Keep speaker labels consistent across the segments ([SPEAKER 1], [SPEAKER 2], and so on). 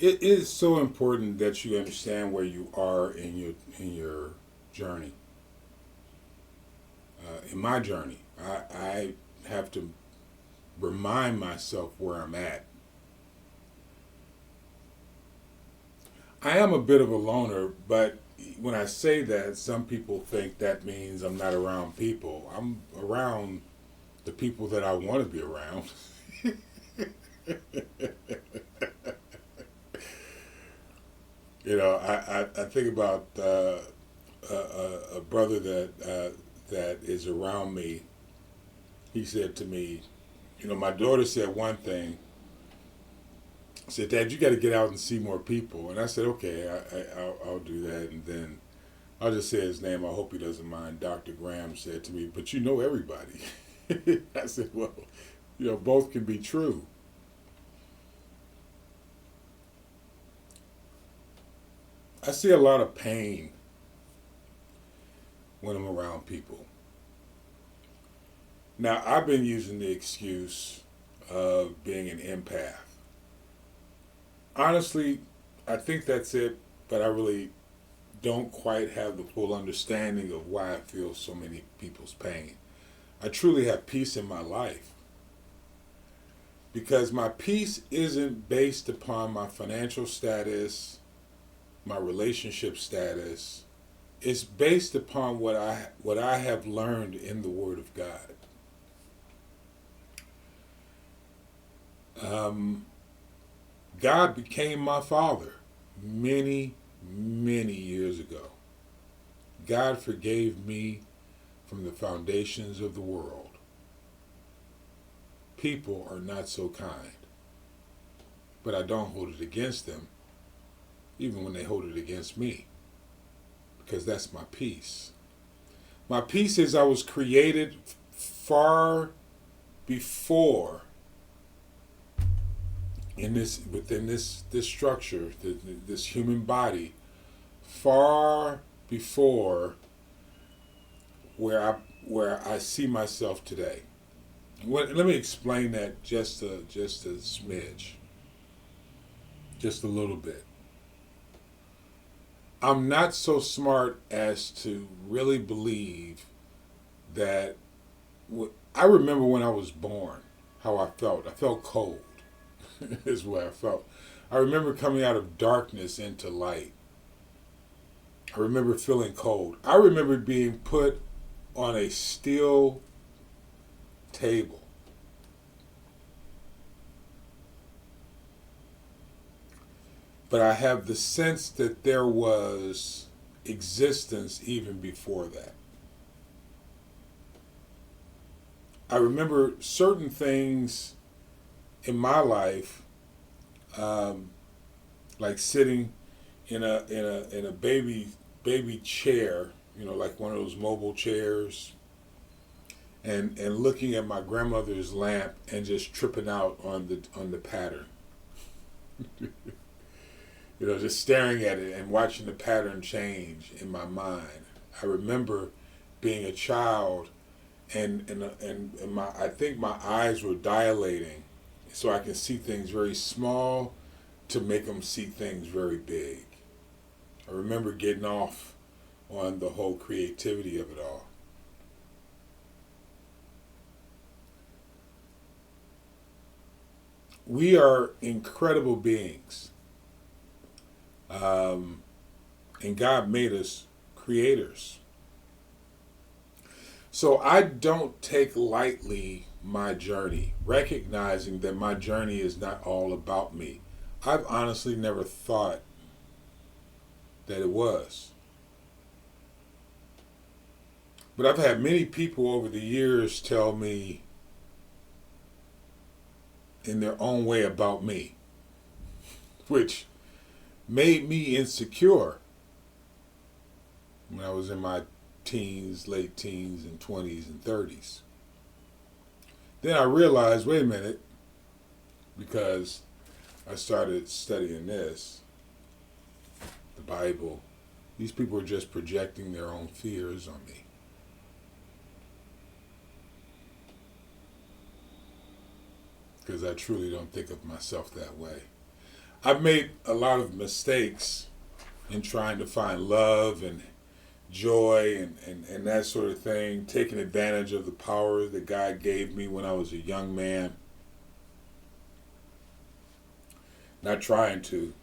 [SPEAKER 1] it is so important that you understand where you are in your journey. In my journey, I have to remind myself where I'm at. I am a bit of a loner, but when I say that, some people think that means I'm not around people. I'm around the people that I want to be around. I think about a brother that is around me. He said to me, my daughter said one thing. Said, "Dad, you got to get out and see more people." And I said, "Okay, I'll do that." And then I'll just say his name. I hope he doesn't mind. Dr. Graham said to me, "But you know everybody." I said, "Well, both can be true." I see a lot of pain when I'm around people. Now, I've been using the excuse of being an empath. Honestly, I think that's it, but I really don't quite have the full understanding of why I feel so many people's pain. I truly have peace in my life because my peace isn't based upon my financial status, my relationship status. It's based upon what I have learned in the Word of God. Um, God became my father many, many years ago. God forgave me from the foundations of the world. People are not so kind, but I don't hold it against them, even when they hold it against me, because that's my peace. My peace is I was created far before within this structure, this human body, far before where I see myself today. Let me explain that just a smidge, just a little bit. I'm not so smart as to really believe that. I remember when I was born, how I felt. I felt cold, is what I felt. I remember coming out of darkness into light. I remember feeling cold. I remember being put on a steel table. But I have the sense that there was existence even before that. I remember certain things in my life, um, like sitting in a baby chair, like one of those mobile chairs, and looking at my grandmother's lamp and just tripping out on the pattern. Just staring at it and watching the pattern change in my mind. I remember being a child and I think my eyes were dilating so I can see things very small to make them see things very big. I remember getting off on the whole creativity of it all. We are incredible beings. Um, and God made us creators. So I don't take lightly my journey, recognizing that my journey is not all about me. I've honestly never thought that it was. But I've had many people over the years tell me in their own way about me, which made me insecure when I was in my teens, late teens, and 20s and 30s. Then I realized, wait a minute, because I started studying the Bible, these people are just projecting their own fears on me. Because I truly don't think of myself that way. I've made a lot of mistakes in trying to find love and joy and that sort of thing, taking advantage of the power that God gave me when I was a young man. Not trying to,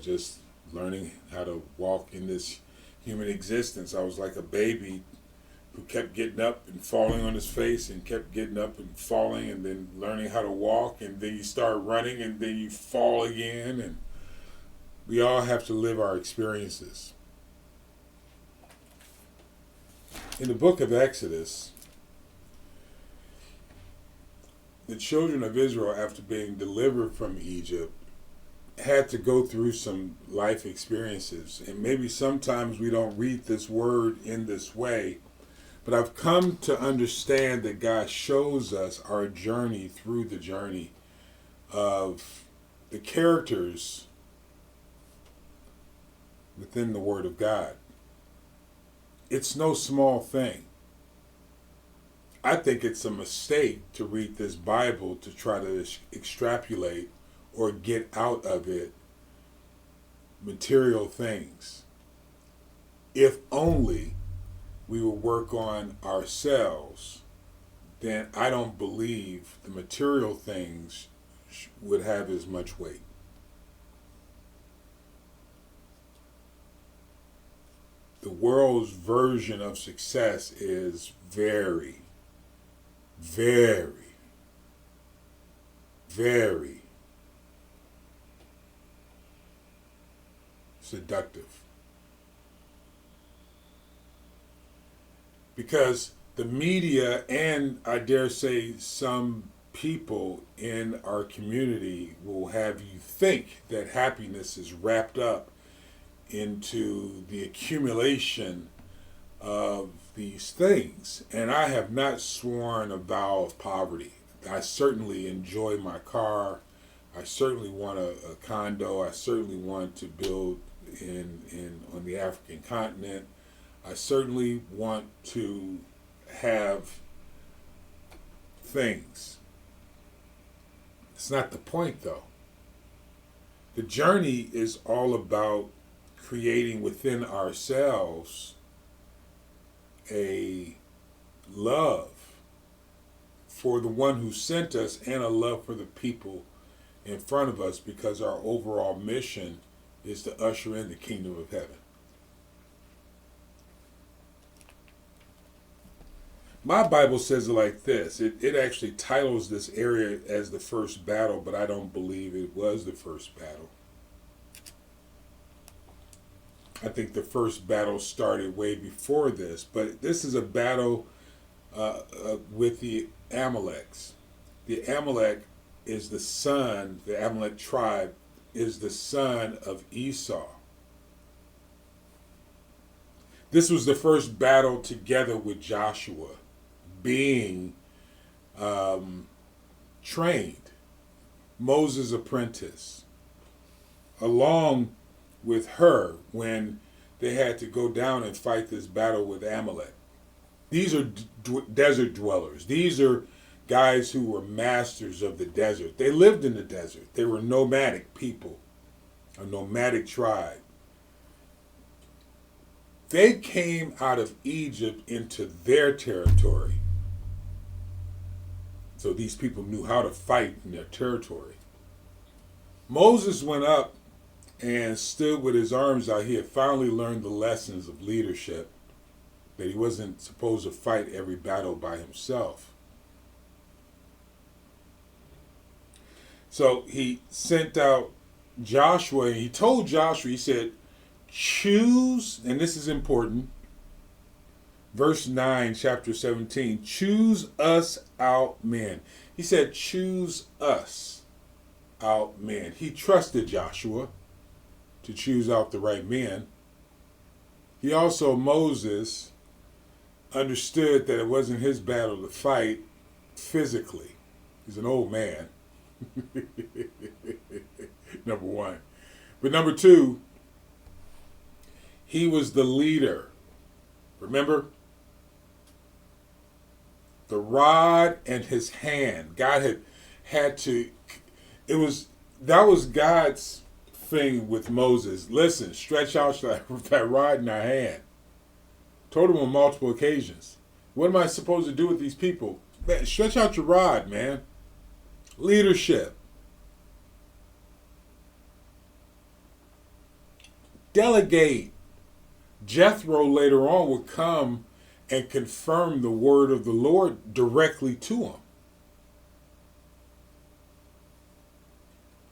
[SPEAKER 1] just learning how to walk in this human existence. I was like a baby who kept getting up and falling on his face and kept getting up and falling and then learning how to walk, and then you start running and then you fall again, and we all have to live our experiences. In the book of Exodus, the children of Israel, after being delivered from Egypt, had to go through some life experiences. And maybe sometimes we don't read this word in this way, but I've come to understand that God shows us our journey through the journey of the characters within the Word of God. It's no small thing. I think it's a mistake to read this Bible to try to extrapolate or get out of it material things. If only we will work on ourselves, then I don't believe the material things would have as much weight. The world's version of success is very, very, very seductive. Because the media, and I dare say some people in our community, will have you think that happiness is wrapped up into the accumulation of these things. And I have not sworn a vow of poverty. I certainly enjoy my car. I certainly want a condo. I certainly want to build on the African continent. I certainly want to have things. It's not the point, though. The journey is all about creating within ourselves a love for the one who sent us and a love for the people in front of us, because our overall mission is to usher in the kingdom of heaven. My Bible says it like this. It actually titles this area as the first battle, but I don't believe it was the first battle. I think the first battle started way before this, but this is a battle with the Amaleks. The Amalek is the Amalek tribe is the son of Esau. This was the first battle together with Joshua being trained, Moses' apprentice, along with her when they had to go down and fight this battle with Amalek. These are desert dwellers. These are guys who were masters of the desert. They lived in the desert. They were nomadic people, a nomadic tribe. They came out of Egypt into their territory. So these people knew how to fight in their territory. Moses went up and stood with his arms out. He had finally learned the lessons of leadership, that he wasn't supposed to fight every battle by himself. So he sent out Joshua, and he told Joshua, he said, choose, and this is important, verse 9, chapter 17, choose us out men. He said, choose us out men. He trusted Joshua to choose out the right men. He also, Moses, understood that it wasn't his battle to fight physically. He's an old man. Number one. But number two, he was the leader. Remember? The rod and his hand. God had to, it was that was God's thing with Moses. Listen, stretch out that rod in our hand. Told him on multiple occasions. What am I supposed to do with these people? Man, stretch out your rod, man. Leadership. Delegate. Jethro later on would come and confirm the word of the Lord directly to him.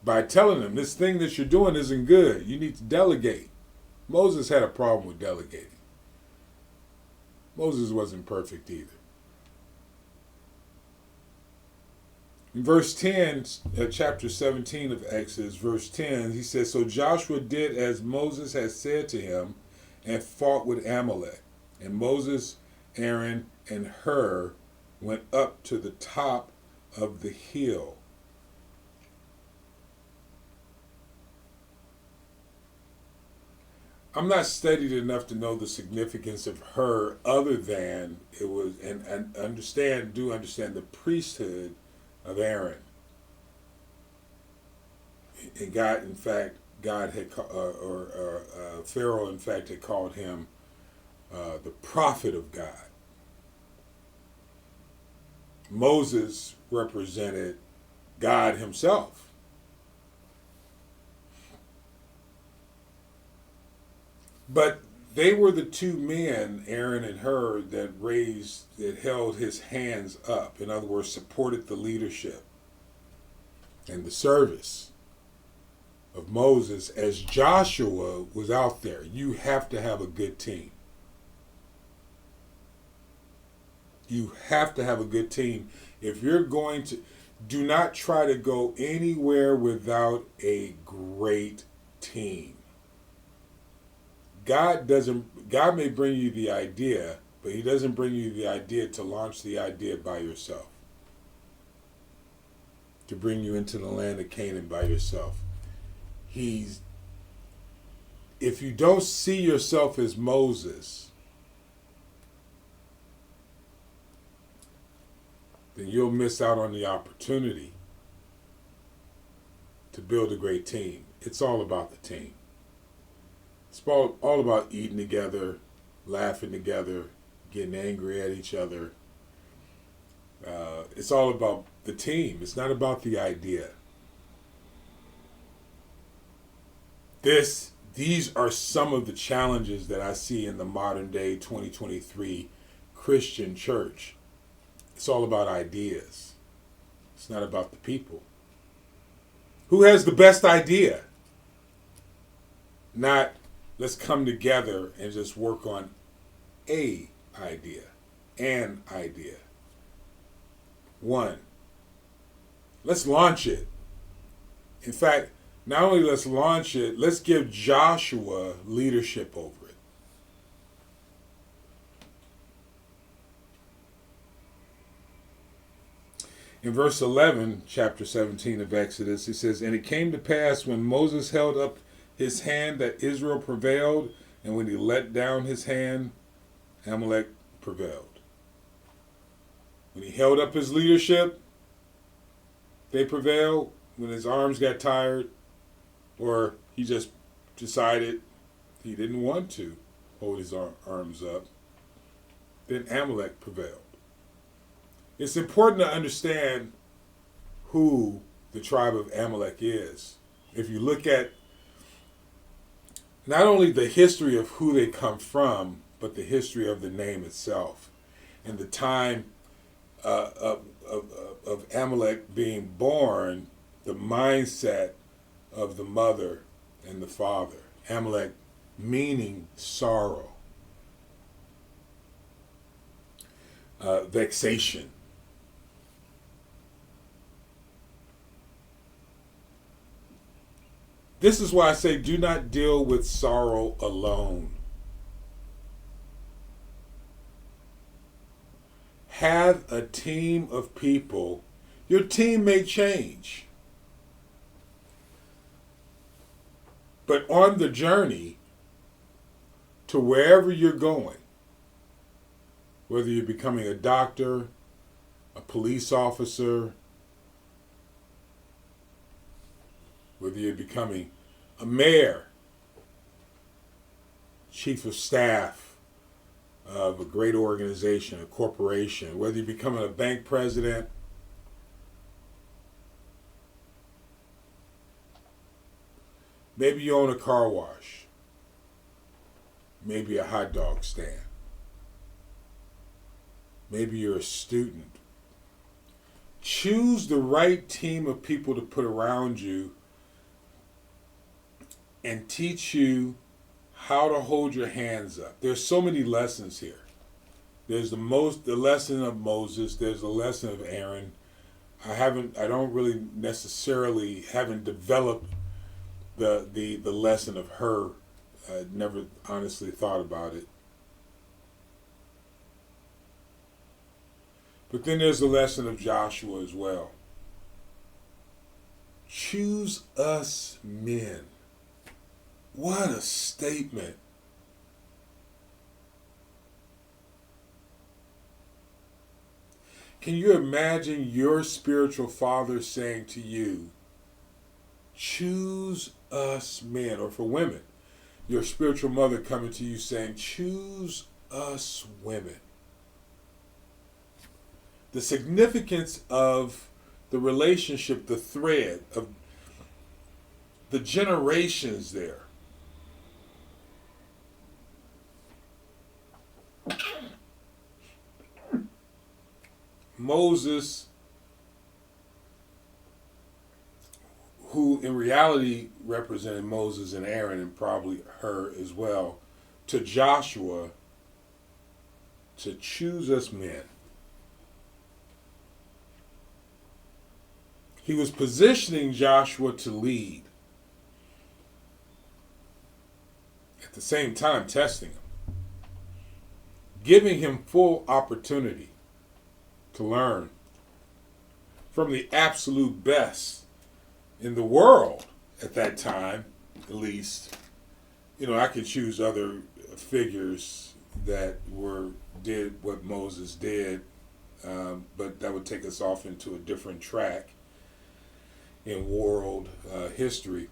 [SPEAKER 1] By telling him, this thing that you're doing isn't good. You need to delegate. Moses had a problem with delegating. Moses wasn't perfect either. In verse 10, chapter 17 of Exodus, verse 10, he says, so Joshua did as Moses had said to him and fought with Amalek. And Moses, Aaron, and Hur went up to the top of the hill. I'm not studied enough to know the significance of Hur other than it was, and understand the priesthood of Aaron. And God, in fact, Pharaoh, in fact, had called him the prophet of God. Moses represented God himself. But they were the two men, Aaron and Hur, that held his hands up. In other words, supported the leadership and the service of Moses as Joshua was out there. You have to have a good team. You have to have a good team. If you're going to, do not try to go anywhere without a great team. God may bring you the idea, but he doesn't bring you the idea to launch the idea by yourself. To bring you into the land of Canaan by yourself. If you don't see yourself as Moses, then you'll miss out on the opportunity to build a great team. It's all about the team. It's all about eating together, laughing together, getting angry at each other. It's all about the team. It's not about the idea. These are some of the challenges that I see in the modern day 2023 Christian church. It's all about ideas. It's not about the people. Who has the best idea? Not, let's come together and just work on an idea. One. Let's launch it. In fact, not only let's launch it, let's give Joshua leadership over it. In verse 11, chapter 17 of Exodus, it says, and it came to pass when Moses held up his hand that Israel prevailed, and when he let down his hand, Amalek prevailed. When he held up his leadership, they prevailed. When his arms got tired, or he just decided he didn't want to hold his arms up, then Amalek prevailed. It's important to understand who the tribe of Amalek is. If you look at not only the history of who they come from, but the history of the name itself, and the time of Amalek being born, the mindset of the mother and the father. Amalek meaning sorrow, vexation. This is why I say do not deal with sorrow alone. Have a team of people. Your team may change. But on the journey to wherever you're going, whether you're becoming a doctor, a police officer, whether you're becoming a mayor, chief of staff of a great organization, a corporation, whether you're becoming a bank president, maybe you own a car wash, maybe a hot dog stand, maybe you're a student. Choose the right team of people to put around you and teach you how to hold your hands up. There's so many lessons here. There's the lesson of Moses, there's the lesson of Aaron. Haven't developed the lesson of her. I never honestly thought about it. But then there's the lesson of Joshua as well. Choose us men. What a statement. Can you imagine your spiritual father saying to you, choose us men? Or for women, your spiritual mother coming to you saying, choose us women. The significance of the relationship, the thread of the generations there. Moses, who in reality represented Moses and Aaron and probably her as well, to Joshua to choose us men. He was positioning Joshua to lead. At the same time, testing him. Giving him full opportunity to learn from the absolute best in the world at that time, at least. You know, I could choose other figures that did what Moses did, but that would take us off into a different track in world history.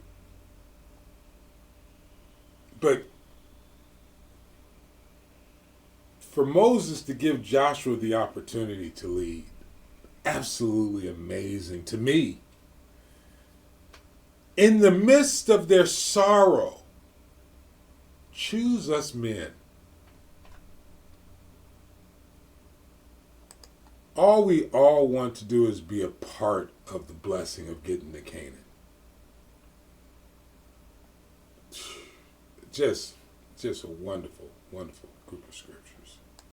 [SPEAKER 1] But for Moses to give Joshua the opportunity to lead, absolutely amazing to me. In the midst of their sorrow, choose us men. All we all want to do is be a part of the blessing of getting to Canaan. Just a wonderful, wonderful group of scriptures.